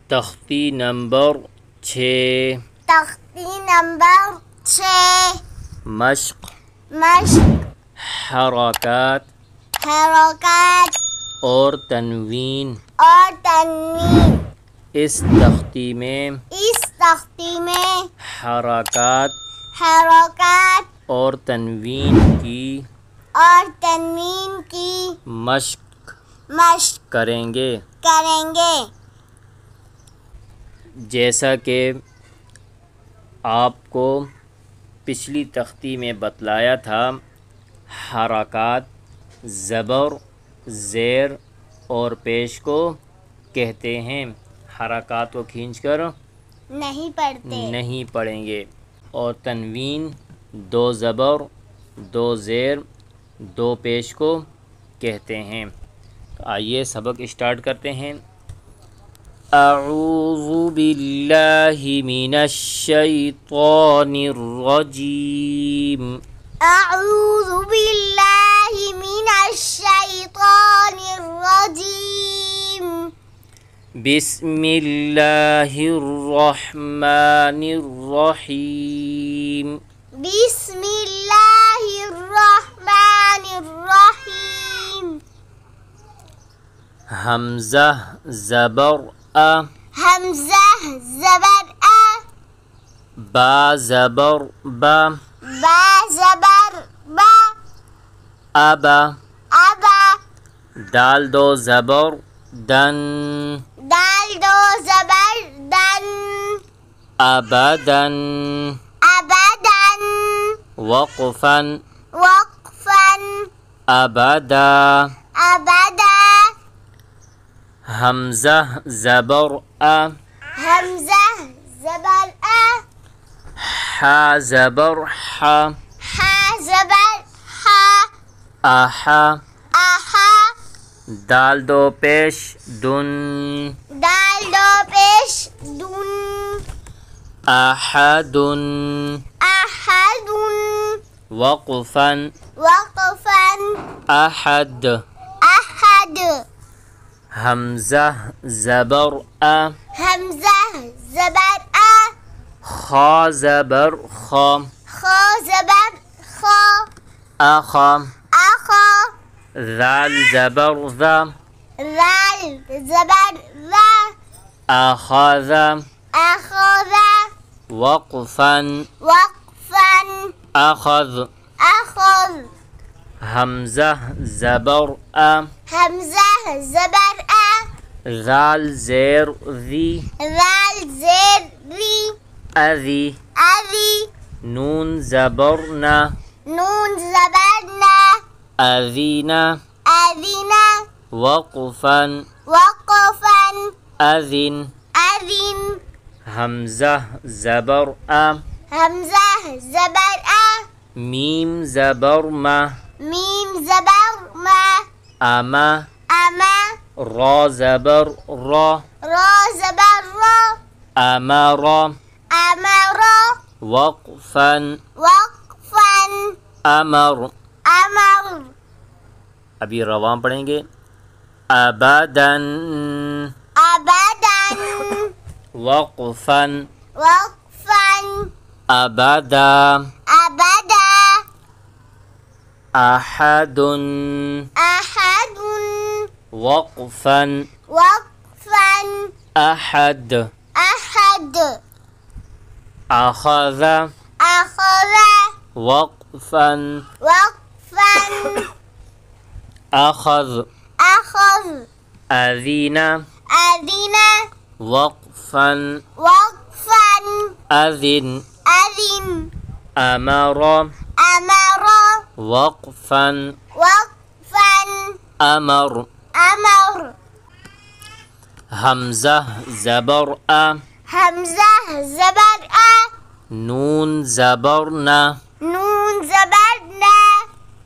تختی نمبر 6. تختی نمبر 6. مشق حرکات حرکات اور تنوین. اس تختی میں حرکات اور تنوین کی مشق کریں گے. جیسا کہ آپ کو پچھلی تختی میں بتلایا تھا، حرکات زبر، زیر اور پیش کو کہتے ہیں. حرکات کو کھینچ کر نہیں پڑھیں گے. اور تنوین 2 زبر، 2 زیر، 2 پیش کو کہتے ہیں. آئیے سبق اسٹارٹ کرتے ہیں. اعوذ باللہ من الشیطان الرجیم. اعوذ باللہ من الشیطان الرجیم. بسم اللہ الرحمن الرحیم. بسم اللہ الرحمن الرحیم. حمزہ زبر ا، حمزہ زبر ا، با زبر با، با زبر با، ابا، ابا، دال 2 زبر دن، دال 2 زبر دن، ابدن، ابدن، وقفن، وقفن، ابدا. ابدا. حمزہ زبر ا، حمزہ زبر ا، حا زبر حا، حا زبر حا، احا، احا، دال 2 پیش دن، دال 2 پیش دن، احدن، احدن، وقفن، وقفن، احد. احد. حمزہ زبر ا، حمزہ زبر ا، خا زبر خا، خا زبر خا، اخا، اخا، ذال زبر ذا، ذال زبر ذا، اخذ، اخذ، وقفن، وقفن، اخذ. اخذ. حمزہ زبر ا، حمزہ زبر ا، ذال زیر ذی، ذال زیر ذی، اذی. اذی. نون زبر نا، نون زبر نا، اذینا، اذینا، وقفن، وقفن، اذن. اذن. حمزہ زبر ا، حمزہ زبر ا، میم زبر ما، میم زبر ما، اما، اما، را زبر را، را زبر را، امر، امر، وقفن، وقفن، امر. امر. ابھی رواں پڑھیں گے. ابدن، ابدن، وقفن، وقفن، ابدا، ابدا، احدن، احد، وقفن، وقفن، احد. احد. اخذ، اخذ، وقفن، وقفن، اخذ. اخذ. اذین، اذن، وقفن، وقفن، اذن. اذن. امر، امر، وقفن، وقفن، امر. امر. حمزہ زبر ا، حمزہ زبر ا، نون زبر نا. نون زبر نا.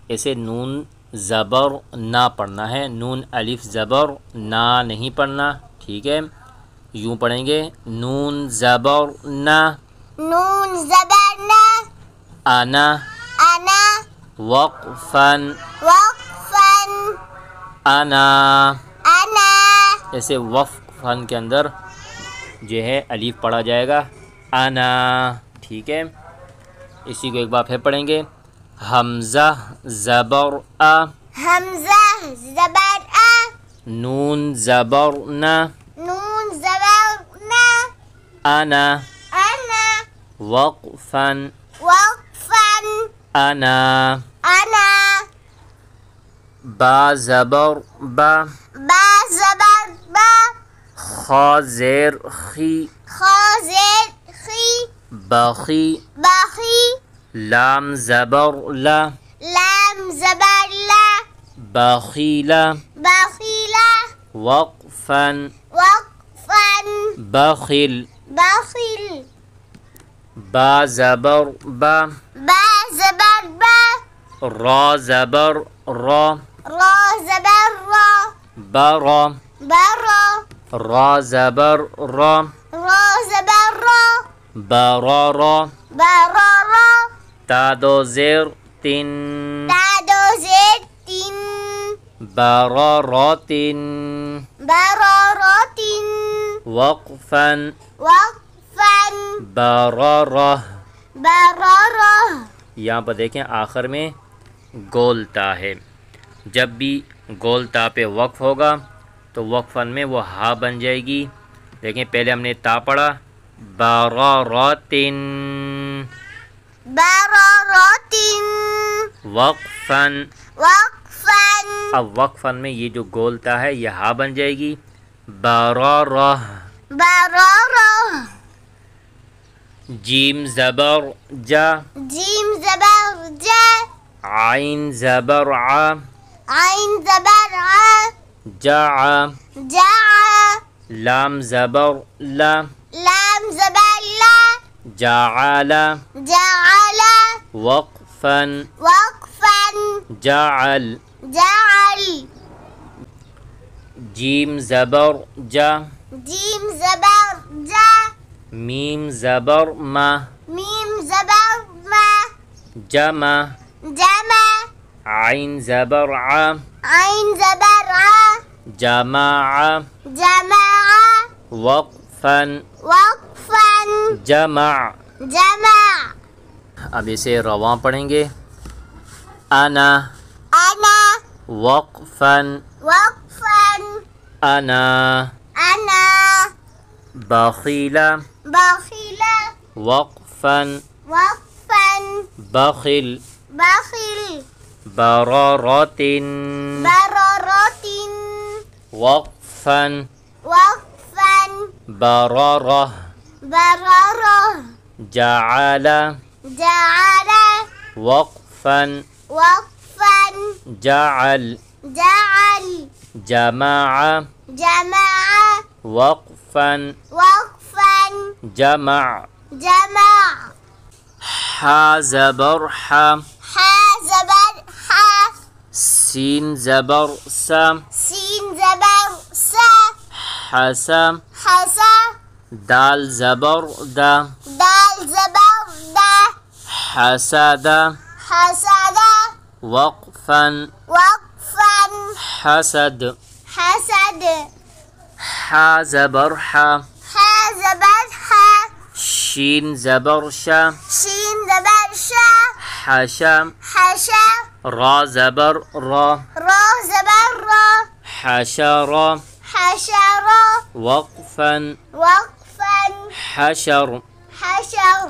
اسے نون زبر نہ پڑھنا ہے، نون الف زبر نا نہیں پڑھنا. ٹھیک ہے، یوں پڑھیں گے. نون زبر نا، نون زبر نا، انا، انا، وقفن، وقفن، انا. انا. ایسے وقفن کے اندر جو ہے الف پڑھا جائے گا انا، ٹھیک ہے. اسی کو ایک بار پھر پڑھیں گے. حمزہ زبر آ، حمزہ زبر آ، نون زبر نا، نون زبر نا، انا انا، وقفا وقفا، انا. انا، با زبر با، با زبر با، خا زیر خی، خا زیر خی، بخی. بخی، لام زبر لا، لام زبر لا، بخیلا. بخیلا، وقفا وقفا، بخل. بخیل، با زبر با، با زبر با، را زبر را، را زبر را، برا. برا، را زبر را، را زبر را، برارا. برارا، تا دو زیر تین، دادو زیر تین، براراتن. براراتن، وقفا وقفا، برارہ. برارا. یہاں پر دیکھیں آخر میں گول تا ہے. جب بھی گول تا پہ وقف ہوگا تو وقفن میں وہ ہا بن جائے گی. دیکھیں پہلے ہم نے تا پڑھا براراتن، براراتن، وقفن. وقفا، اب وقفن میں یہ جو گول تا ہے یہ ہا بن جائے گی برارہ. برارا. جیم زبر جا، جیم زبر جا، عین زبر ع، عین زبر ع، جع. جع، لام زبر لا، لام زبر لا، جعل. جعل، وقفا وقفا، جعل. جعل. جیم زبر جا، جیم زبر جا، میم زبر ما، میم زبر ما، جمع. جمع، عین زبر ع، عین زبر ع، جمع. جمع، وقفا وقفا، جمع. جمع. اب اسے رواں پڑھیں گے. انا انا، وقفا وقفا، انا. انا، بخیلا بخیلا، وقفا وقفا، بخل. بخیل، براراتن براراتن، وقفا وقفا، برارہ. برارا. جعل جعل، وقفا وقفا، جعل. جعل، جمع جمع، وقفا وقفا، جمع. جمع. حا زبر حا، حا زبر حا، سین زبر سا، سین زبر سا، حسا. حسا، دال زبر دا، دال زبر دا، حسد. حسد، وقفا وقفا، حسد. حسد. حا زبر حا، حا زبر حا، شین زبر شا، شین زبر شا، حشا. حشا، را زبر را، را زبر را، حشر. حشر، وقفا وقفا، حشر. حشر.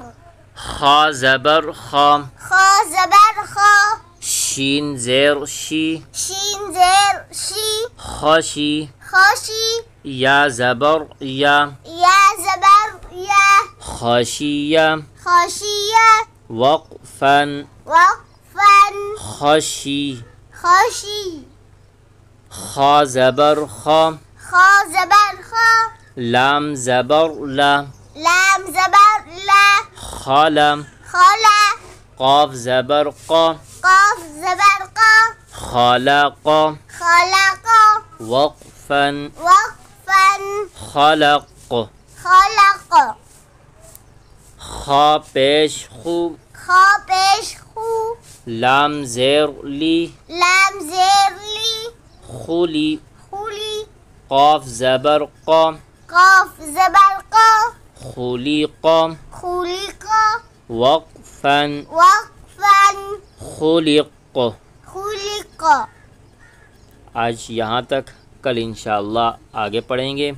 خا زبر خا، خا زبر خا، شین زیر شی، شین زیر شی، خشی. خاشی، یا زبر یا، یا زبر یا، خشیہ. خاشیہ، وقفا وقفا، خشی. خاشی. خا زبر خا، خا زبر خا، لام زبر لا، لام زبر لا، خلا. خلا، قاف زبر قا، قاف زبر قا، خلق. خلق، وقفا وقفا، خلق. خلق. خا پیش خو، خا پیش خو، لام زیر لی، لام زیر لی، خلی. خولی، قاف زبر قا، قاف زبر قا خلق خلق وقفا وقفا خلق. خلق. آج یہاں تک، کل انشاءاللہ آگے پڑھیں گے.